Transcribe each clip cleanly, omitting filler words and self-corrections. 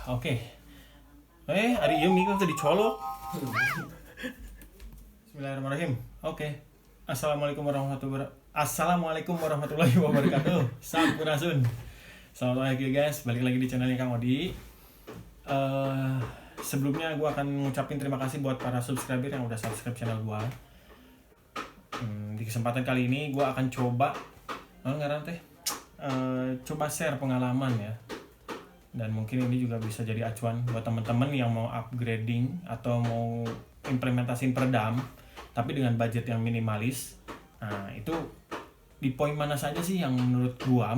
Oke. Hari ini kan tadi colok. Bismillahirrahmanirrahim. Oke. Assalamualaikum warahmatullahi wabarakatuh. Sampurasun. Selamat pagi guys, balik lagi di channelnya Kang Odi. Sebelumnya gue akan ngucapin terima kasih buat para subscriber yang udah subscribe channel gue. Di kesempatan kali ini gue akan coba coba share pengalaman ya. Dan mungkin ini juga bisa jadi acuan buat teman-teman yang mau upgrading atau mau implementasiin peredam tapi dengan budget yang minimalis. Nah, itu di poin mana saja sih yang menurut gua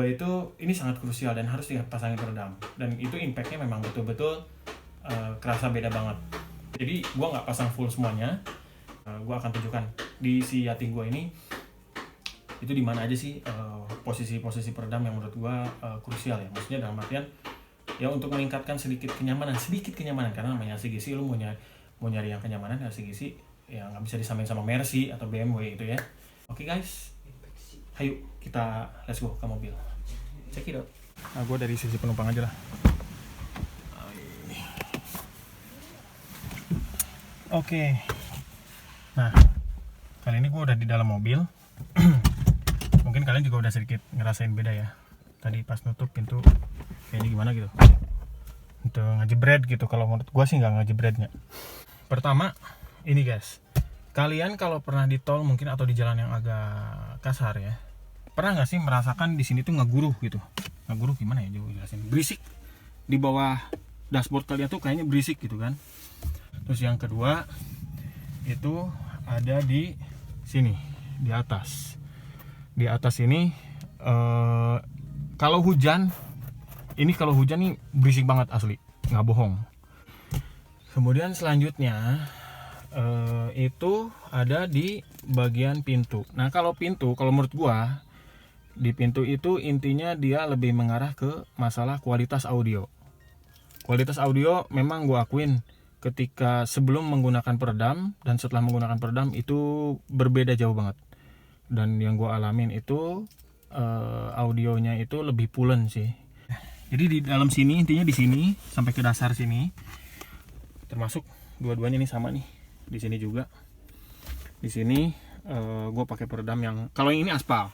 itu ini sangat krusial dan harus dipasangin peredam. Dan itu impactnya memang betul-betul kerasa beda banget. Jadi gua nggak pasang full semuanya. Gua akan tunjukkan di si Yati gua ini itu di mana aja sih posisi-posisi peredam yang menurut gua krusial ya. Maksudnya dalam artian ya untuk meningkatkan sedikit kenyamanan karena namanya LCGC lu mau nyari yang kenyamanan LCGC ya nggak bisa disamain sama Mercy atau BMW itu ya. Oke guys, ayo kita let's go ke mobil. Check it out. Nah, gua dari sisi penumpang aja lah. Oke. Nah, kali ini gua udah di dalam mobil. Mungkin kalian juga udah sedikit ngerasain beda ya. Tadi pas nutup pintu kayaknya gimana gitu. Untuk ngejebret gitu. Kalau menurut gua sih nggak ngejebretnya. Pertama, ini guys. Kalian kalau pernah di tol mungkin atau di jalan yang agak kasar ya. Pernah nggak sih merasakan di sini tuh ngeguruh gitu? Ngeguruh gimana ya? Coba jelasin. Berisik. Di bawah dashboard kalian tuh kayaknya berisik gitu kan. Terus yang kedua itu ada di sini, di atas. Di atas ini kalau hujan nih berisik banget asli, nggak bohong. Kemudian selanjutnya itu ada di bagian pintu. Nah kalau menurut gua di pintu itu intinya dia lebih mengarah ke masalah kualitas audio. Kualitas audio memang gua akuin ketika sebelum menggunakan peredam dan setelah menggunakan peredam itu berbeda jauh banget. Dan yang gue alamin itu audionya itu lebih pulen sih. Jadi di dalam sini intinya di sini sampai ke dasar sini, termasuk dua-duanya ini sama nih. Di sini juga. Di sini gue pakai peredam yang kalau yang ini aspal.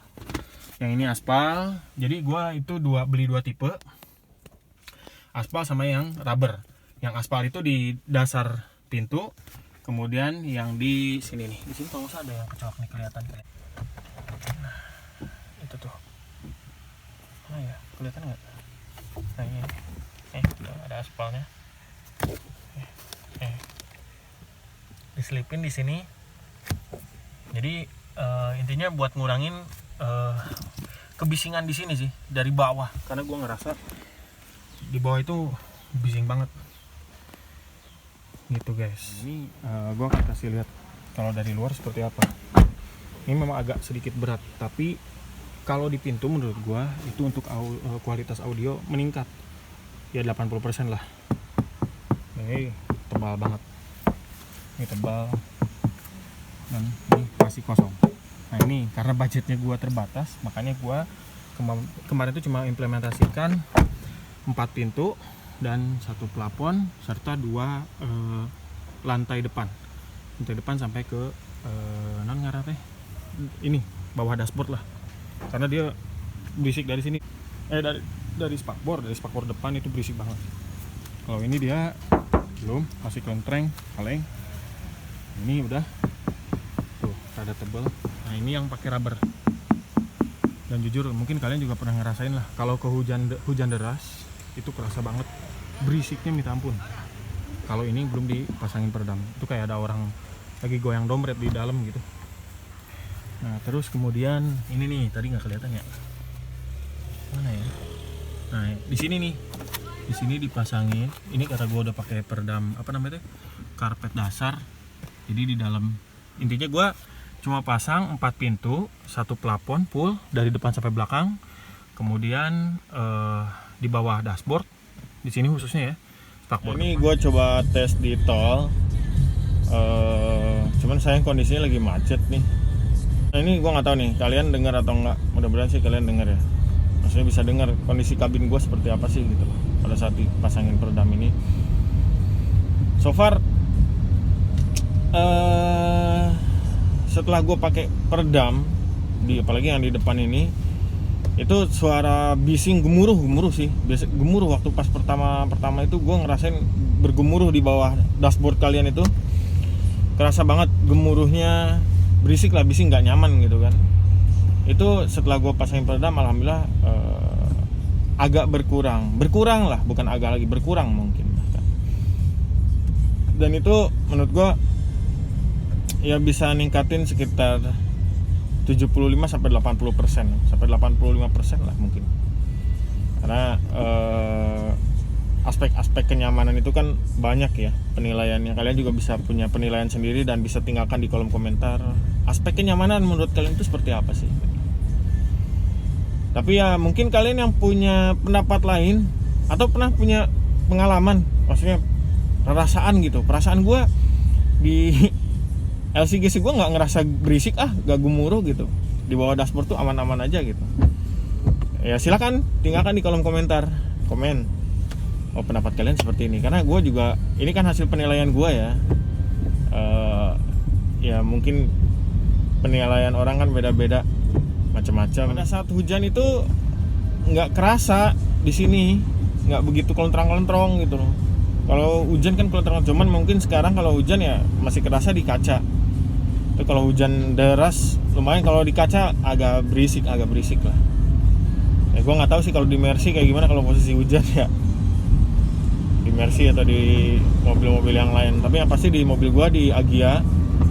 Yang ini aspal. Jadi gue itu beli dua tipe. Aspal sama yang rubber. Yang aspal itu di dasar pintu. Kemudian yang di sini nih. Di sini kalau ada yang kecolok nih kelihatan. Nah, itu tuh. Nah ya, kelihatan nggak? Nah ini, udah ada aspalnya. Diselipin di sini. Jadi intinya buat ngurangin kebisingan di sini sih dari bawah. Karena gue ngerasa di bawah itu bising banget. Gitu guys. Ini gue akan kasih lihat kalau dari luar seperti apa. Ini memang agak sedikit berat, tapi kalau di pintu menurut gua itu untuk kualitas audio meningkat ya 80% lah. Ini tebal banget, ini tebal dan ini masih kosong. Nah ini karena budgetnya gua terbatas, makanya gua kemarin itu cuma implementasikan 4 pintu dan 1 plafon serta 2 lantai depan sampai ke ini bawah dashboard lah, karena dia berisik dari sini dari spakbor depan itu berisik banget. Kalau ini dia belum, masih klentreng kaleng, ini udah tuh rada tebel. Nah ini yang pakai rubber, dan jujur mungkin kalian juga pernah ngerasain lah kalau ke hujan deras itu kerasa banget berisiknya minta ampun. Kalau ini belum dipasangin peredam itu kayak ada orang lagi goyang dompet di dalam gitu. Nah terus kemudian ini nih tadi nggak kelihatan ya, mana ya? Nah di sini nih, di sini dipasangin. Ini karena gue udah pakai peredam karpet dasar. Jadi di dalam intinya gue cuma pasang 4 pintu, 1 plafon full dari depan sampai belakang. Kemudian di bawah dashboard, di sini khususnya ya spakbor. Ini gue coba tes di tol. Cuman sayang kondisinya lagi macet nih. Nah ini gue nggak tahu nih kalian dengar atau enggak. Mudah-mudahan sih kalian dengar ya. maksudnya bisa dengar kondisi kabin gue seperti apa sih gitu loh pada saat dipasangin peredam ini. So far setelah gue pakai peredam apalagi yang di depan ini, itu suara bising gemuruh sih. Biasa gemuruh waktu pas pertama itu gue ngerasain bergemuruh di bawah dashboard kalian itu. Kerasa banget gemuruhnya, berisik lah, bising, nggak nyaman gitu kan. Itu setelah gue pasangin peredam, alhamdulillah agak berkurang lah, bukan agak lagi, berkurang mungkin bahkan. Dan itu menurut gue ya bisa ningkatin sekitar 75-80%, sampai 85% lah mungkin. Karena aspek-aspek kenyamanan itu kan banyak ya penilaiannya. Kalian juga bisa punya penilaian sendiri dan bisa tinggalkan di kolom komentar. Aspek kenyamanan menurut kalian itu seperti apa sih? Tapi ya mungkin kalian yang punya pendapat lain atau pernah punya pengalaman, maksudnya perasaan gue di LCGC gue nggak ngerasa berisik, gak gemuruh gitu. Di bawah dashboard tuh aman-aman aja gitu. Ya silakan tinggalkan di kolom komentar, komen pendapat kalian seperti ini. Karena gue juga, ini kan hasil penilaian gue ya. Ya mungkin penilaian orang kan beda-beda, macam-macam. Pada saat hujan itu nggak kerasa di sini, nggak begitu kelentrang-kelentrong gitu loh. Kalau hujan kan kelentrang, cuman mungkin sekarang kalau hujan ya masih kerasa di kaca. Itu kalau hujan deras lumayan, kalau di kaca agak berisik lah. Ya gue nggak tahu sih kalau di Mercy kayak gimana kalau posisi hujan ya. Di Mercy atau di mobil-mobil yang lain. Tapi yang pasti di mobil gue di Agya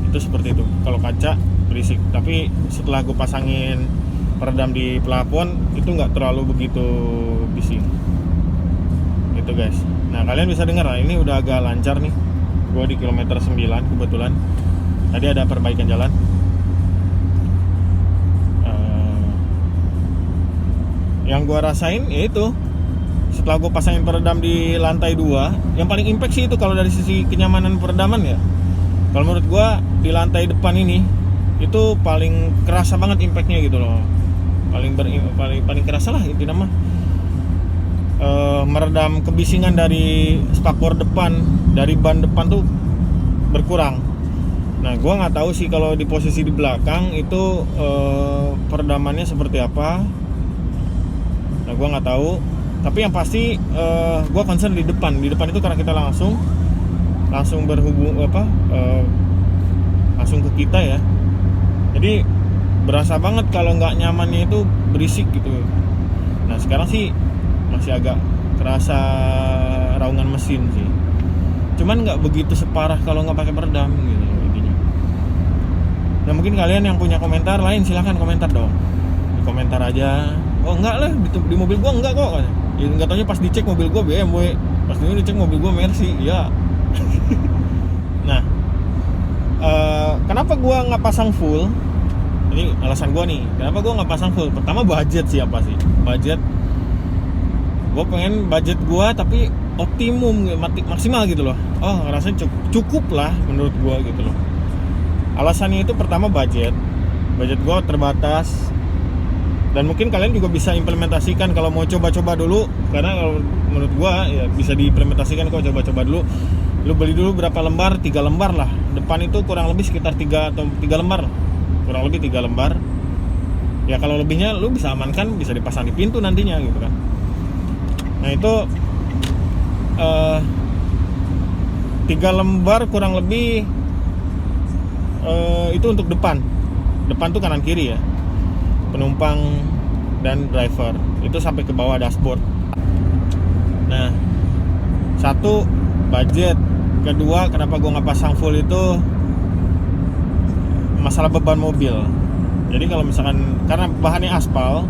itu seperti itu. Kalau kaca berisik. Tapi setelah gue pasangin peredam di plafon itu nggak terlalu begitu bising. Gitu guys. Nah kalian bisa dengar lah, ini udah agak lancar nih. Gue di kilometer 9 kebetulan. Tadi ada perbaikan jalan. Yang gue rasain yaitu setelah gue pasangin peredam di lantai 2, yang paling impact sih itu kalau dari sisi kenyamanan peredaman ya. Kalau menurut gue di lantai depan ini itu paling kerasa banget impactnya gitu loh. Paling kerasa lah intinya mah. Meredam kebisingan dari spakbor depan, dari ban depan tuh berkurang. Nah, gue nggak tahu sih kalau di posisi di belakang itu peredamannya seperti apa. Nah, gue nggak tahu. Tapi yang pasti gue concern di depan. Di depan itu karena kita langsung berhubung langsung ke kita ya. Jadi berasa banget kalau nggak nyamannya itu berisik gitu. Nah, sekarang sih masih agak kerasa raungan mesin sih. Cuman nggak begitu separah kalau nggak pakai peredam gitu intinya. Nah mungkin kalian yang punya komentar lain silahkan komentar dong. Di komentar aja. Oh enggak lah, di mobil gua enggak kok. Ya nggak taunya pas dicek mobil gua BMW, pas dicek mobil gua Mercy. Ya. Nah, kenapa gua nggak pasang full? Ini alasan gua nih. Kenapa gua nggak pasang full? Pertama budget siapa sih? Budget. Gue pengen budget gue tapi optimum, maksimal gitu loh. Oh rasanya cukup lah menurut gue gitu loh. Alasannya itu pertama budget gue terbatas. Dan mungkin kalian juga bisa implementasikan kalau mau coba-coba dulu. Karena kalau menurut gue ya bisa diimplementasikan kalau coba-coba dulu. Lu beli dulu berapa lembar, 3 lembar lah. Depan itu kurang lebih sekitar 3 lembar. Kurang lebih 3 lembar. Ya kalau lebihnya lu bisa amankan, bisa dipasang di pintu nantinya gitu kan. Nah itu 3 lembar kurang lebih itu untuk depan tuh kanan kiri ya, penumpang dan driver itu sampai ke bawah dashboard. Nah satu budget, kedua kenapa gue nggak pasang full itu masalah beban mobil. Jadi kalau misalkan karena bahannya aspal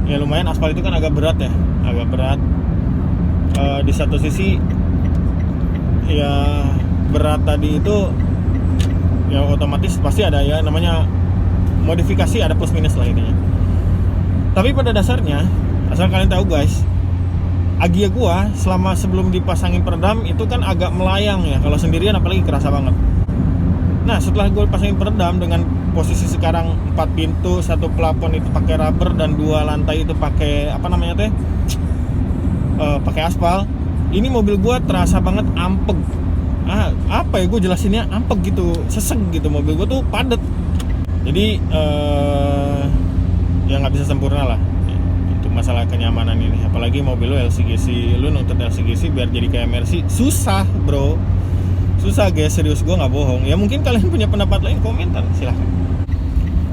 ya lumayan, aspal itu kan agak berat ya, agak berat. Di satu sisi ya berat tadi itu ya otomatis pasti ada ya namanya modifikasi, ada plus minus lah intinya. Tapi pada dasarnya asal kalian tahu guys, Agya gua selama sebelum dipasangin peredam itu kan agak melayang ya, kalau sendirian apalagi kerasa banget. Nah setelah gue pasangin peredam dengan posisi sekarang 4 pintu, 1 plafon itu pakai rubber dan 2 lantai itu pakai apa namanya teh, pakai aspal. Ini mobil gue terasa banget ampeg. Apa ya gue jelasinnya, ampeg gitu, sesek gitu. Mobil gue tuh padet. Jadi ya nggak bisa sempurna lah untuk masalah kenyamanan ini. Apalagi mobil lu LCGC, lu nuntut LCGC biar jadi kayak Mercy, susah bro. Susah guys, serius, gue nggak bohong. Ya mungkin kalian punya pendapat lain, komentar silahkan.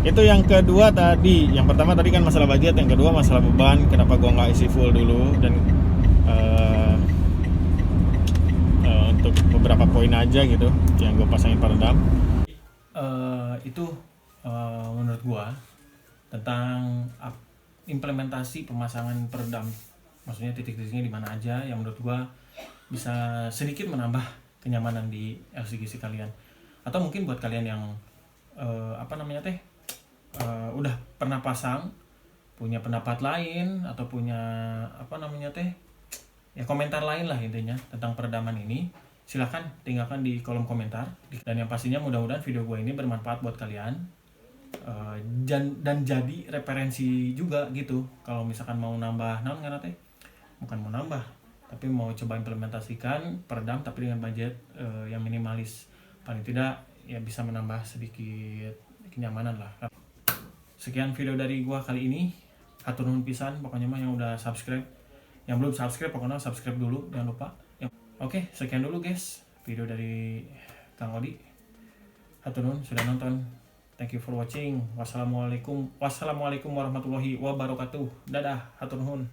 Itu yang kedua tadi. Yang pertama tadi kan masalah budget, yang kedua masalah beban. Kenapa gue nggak isi full dulu, dan untuk beberapa poin aja gitu yang gue pasangin peredam. Itu menurut gue tentang implementasi pemasangan peredam, maksudnya titik-titiknya di mana aja yang menurut gue bisa sedikit menambah kenyamanan di LCGC kalian. Atau mungkin buat kalian yang udah pernah pasang, punya pendapat lain atau punya ya komentar lain lah intinya tentang peredaman ini, silahkan tinggalkan di kolom komentar. Dan yang pastinya mudah-mudahan video gue ini bermanfaat buat kalian, dan jadi referensi juga gitu. Kalau misalkan mau nambah bukan mau nambah, tapi mau coba implementasikan peredam tapi dengan budget yang minimalis, paling tidak ya bisa menambah sedikit kenyamanan lah. Sekian video dari gua kali ini. Hatur nuhun pisan pokoknya mah yang udah subscribe. Yang belum subscribe pokoknya subscribe dulu, jangan lupa. Oke, sekian dulu guys video dari Kang Odi. Hatur nuhun sudah nonton. Thank you for watching. Wassalamualaikum warahmatullahi wabarakatuh. Dadah, hatur nuhun.